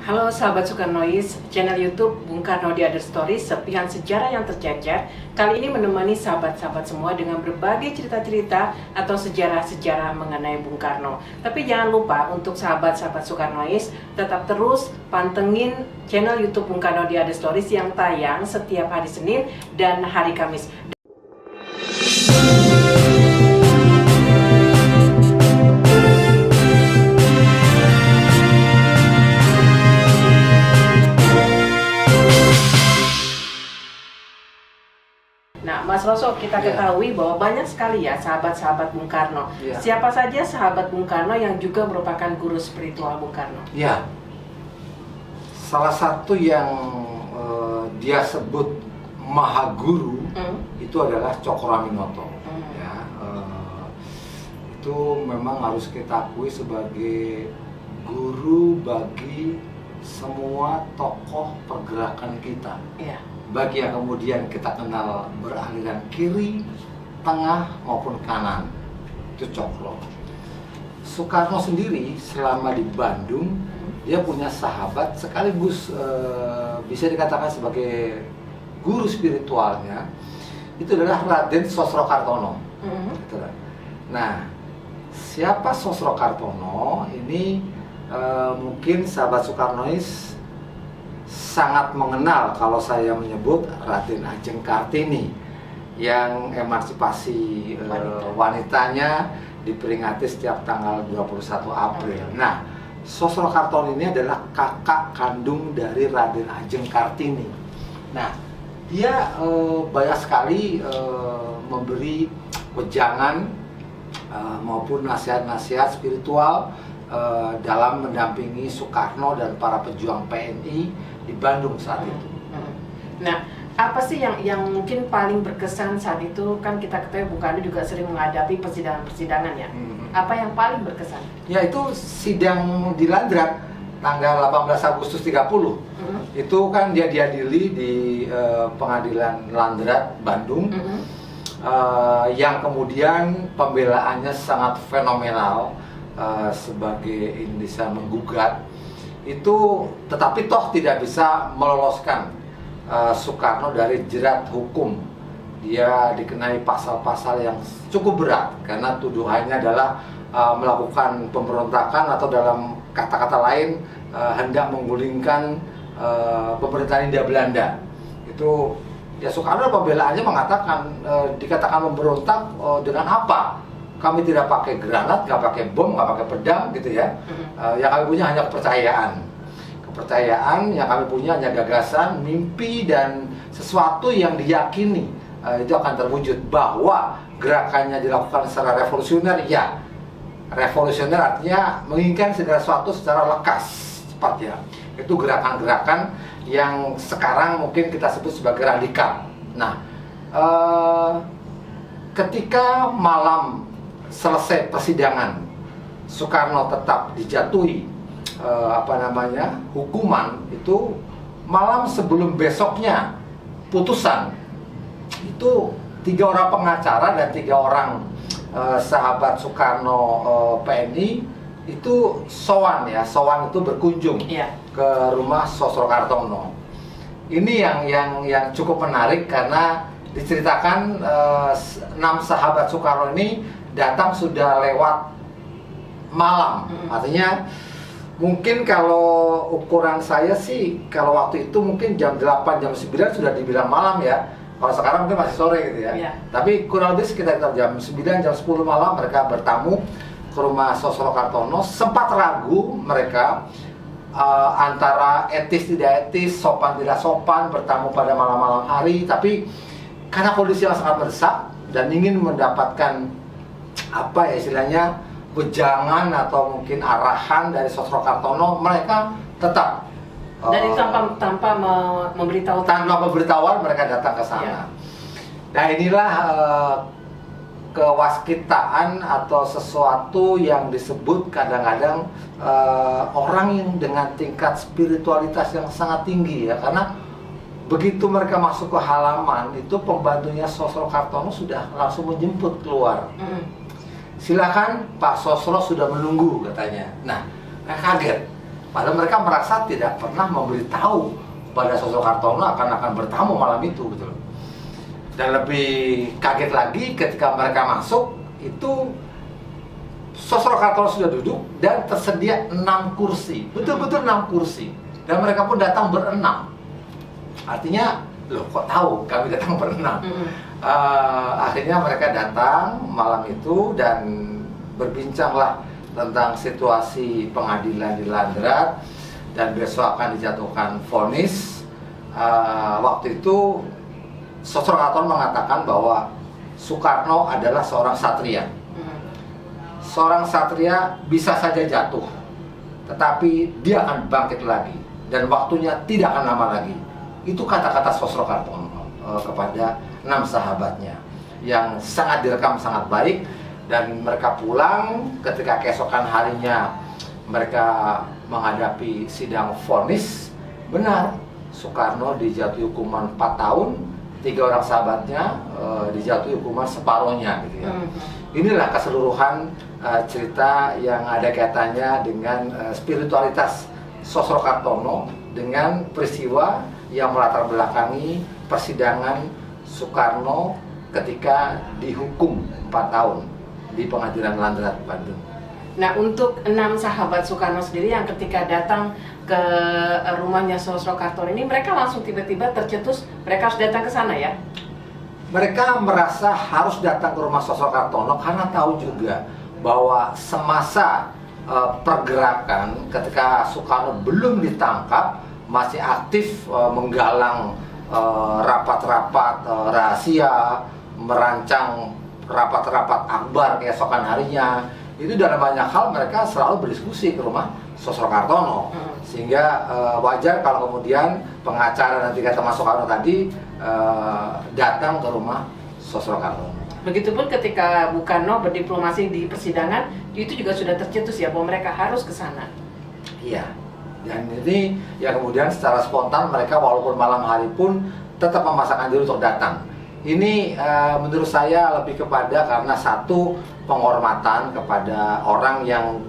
Halo sahabat Soekarnois, channel YouTube Bung Karno The Other Story, serpihan sejarah yang tercecer. Kali ini menemani sahabat-sahabat semua dengan berbagai cerita-cerita atau sejarah-sejarah mengenai Bung Karno. Tapi jangan lupa untuk sahabat-sahabat Soekarnois tetap terus pantengin channel YouTube Bung Karno The Other Stories yang tayang setiap hari Senin dan hari Kamis. Nah, Mas Roso, kita ketahui bahwa banyak sekali ya sahabat-sahabat Bung Karno. Siapa saja sahabat Bung Karno yang juga merupakan guru spiritual Bung Karno? Ya, salah satu yang dia sebut Maha Guru itu adalah Cokroaminoto. Ya, itu memang harus kita akui sebagai guru bagi semua tokoh pergerakan kita. Bagi yang kemudian kita kenal beraliran kiri, tengah maupun kanan, itu Cokro. Soekarno sendiri selama di Bandung dia punya sahabat sekaligus bisa dikatakan sebagai guru spiritualnya, itu adalah Raden Sosrokartono. Nah, siapa Sosrokartono ini? Mungkin sahabat Soekarnois sangat mengenal kalau saya menyebut Raden Ajeng Kartini yang emansipasi wanitanya diperingati setiap tanggal 21 April. Nah, Sosrokartono ini adalah kakak kandung dari Raden Ajeng Kartini. Nah, dia banyak sekali memberi wejangan maupun nasihat-nasihat spiritual dalam mendampingi Soekarno dan para pejuang PNI di Bandung saat itu. Nah, apa sih yang mungkin paling berkesan saat itu? Kan kita ketahui Bung Karno juga sering menghadapi persidangan-persidangan ya. Apa yang paling berkesan? Ya, itu sidang di Landrat tanggal 18 Agustus 30. Itu kan dia diadili di pengadilan Landrat Bandung. Yang kemudian pembelaannya sangat fenomenal sebagai Indonesia menggugat itu, tetapi toh tidak bisa meloloskan Soekarno dari jerat hukum. Dia dikenai pasal-pasal yang cukup berat karena tuduhannya adalah melakukan pemberontakan atau dalam kata-kata lain hendak menggulingkan pemerintahan Hindia Belanda. Itu ya, Soekarno pembelaannya mengatakan dikatakan memberontak dengan apa? Kami tidak pakai granat, nggak pakai bom, nggak pakai pedang gitu ya. Yang kami punya hanya kepercayaan, yang kami punya hanya gagasan, mimpi, dan sesuatu yang diyakini itu akan terwujud. Bahwa gerakannya dilakukan secara revolusioner, ya. Revolusioner artinya menginginkan segala sesuatu secara lekas, cepat ya. Itu gerakan-gerakan yang sekarang mungkin kita sebut sebagai radikal. Nah, ketika malam selesai persidangan, Soekarno tetap dijatuhi hukuman. Itu malam sebelum besoknya putusan, itu 3 orang pengacara dan 3 orang sahabat Soekarno PNI itu sowan itu berkunjung ke rumah Sosrokartono. Ini yang cukup menarik karena diceritakan 6 sahabat Soekarno ini datang sudah lewat malam. Artinya mungkin kalau ukuran saya sih, kalau waktu itu mungkin jam 8, jam 9 sudah dibilang malam ya. Kalau sekarang mungkin masih sore gitu ya. Tapi kurang lebih sekitar jam 9, jam 10 malam mereka bertamu ke rumah Sosrokartono. Sempat ragu mereka antara etis tidak etis, sopan tidak sopan bertamu pada malam-malam hari. Tapi karena kondisi yang sangat mendesak dan ingin mendapatkan istilahnya wejangan atau mungkin arahan dari Sosrokartono, mereka tetap dari tanpa memberitahu, tanpa pemberitahuan mereka datang ke sana. Nah, inilah kewaskitaan atau sesuatu yang disebut kadang-kadang orang yang dengan tingkat spiritualitas yang sangat tinggi ya, karena begitu mereka masuk ke halaman itu pembantunya Sosrokartono sudah langsung menjemput keluar. Silakan, Pak Sosro sudah menunggu katanya. Nah, kaget. Padahal mereka merasa tidak pernah memberitahu pada sosok Kartono akan bertamu malam itu gitu loh. Dan lebih kaget lagi ketika mereka masuk, itu sosok Kartono sudah duduk dan tersedia 6 kursi, betul-betul 6 kursi. Dan mereka pun datang berenam. Artinya, loh kok tahu kami datang berenam? Akhirnya mereka datang malam itu dan berbincanglah tentang situasi pengadilan di Landrat, dan besok akan dijatuhkan vonis. Waktu itu sosok Kartono mengatakan bahwa Soekarno adalah seorang satria. Seorang satria bisa saja jatuh, tetapi dia akan bangkit lagi dan waktunya tidak akan lama lagi. Itu kata-kata sosok Kartono kepada 6 sahabatnya yang sangat direkam sangat baik. Dan mereka pulang ketika keesokan harinya mereka menghadapi sidang vonis. Benar, Soekarno dijatuhi hukuman 4 tahun, 3 orang sahabatnya dijatuhi hukuman separohnya gitu ya. Inilah keseluruhan cerita yang ada kaitannya dengan spiritualitas sosok Kartono dengan peristiwa yang melatar belakangi persidangan Soekarno ketika dihukum 4 tahun di pengadilan Landrat Bandung. Nah, untuk 6 sahabat Soekarno sendiri yang ketika datang ke rumahnya sosok Kartono ini, mereka langsung tiba-tiba tercetus, mereka harus datang ke sana ya? Mereka merasa harus datang ke rumah sosok Kartono karena tahu juga bahwa semasa pergerakan ketika Soekarno belum ditangkap, masih aktif menggalang rapat-rapat rahasia, merancang rapat-rapat akbar keesokan harinya. Itu dalam banyak hal mereka selalu berdiskusi ke rumah sosok Kartono. Sehingga wajar kalau kemudian pengacara nanti kata Mas Soekarno tadi datang ke rumah sosok Kartono. Begitupun ketika Bung Karno berdiplomasi di persidangan, itu juga sudah tercetus ya bahwa mereka harus ke sana. Iya. Dan ini ya kemudian secara spontan mereka walaupun malam hari pun tetap memasakkan diri untuk datang. Ini menurut saya lebih kepada karena satu penghormatan kepada orang yang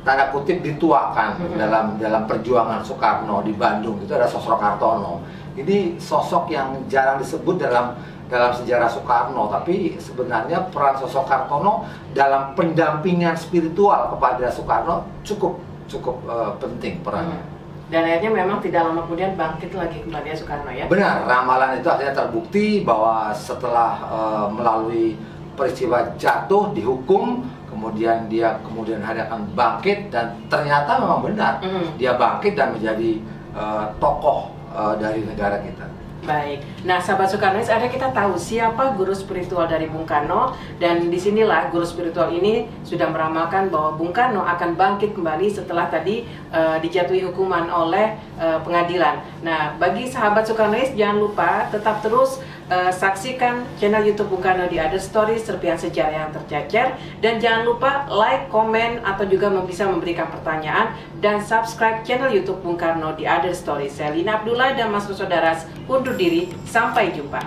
tanda kutip dituakan dalam perjuangan Soekarno di Bandung. Itu ada sosok Kartono. Ini sosok yang jarang disebut dalam sejarah Soekarno, tapi sebenarnya peran sosok Kartono dalam pendampingan spiritual kepada Soekarno cukup penting perannya. Dan akhirnya memang tidak lama kemudian bangkit lagi kembali Soekarno ya? Benar, ramalan itu akhirnya terbukti bahwa setelah melalui peristiwa jatuh, dihukum, kemudian dia hari akan bangkit, dan ternyata memang benar dia bangkit dan menjadi tokoh dari negara kita. Baik, nah sahabat Soekarnois, ada kita tahu siapa guru spiritual dari Bung Karno, dan disinilah guru spiritual ini sudah meramalkan bahwa Bung Karno akan bangkit kembali setelah tadi dijatuhi hukuman oleh pengadilan. Nah, bagi sahabat Soekarnois jangan lupa tetap terus saksikan channel YouTube Bung Karno di Other Stories, serpihan sejarah yang tercecer, dan jangan lupa like, komen, atau juga bisa memberikan pertanyaan, dan subscribe channel YouTube Bung Karno di Other Stories. Saya Lina Abdullah dan Mas Rosodaras undur diri, sampai jumpa.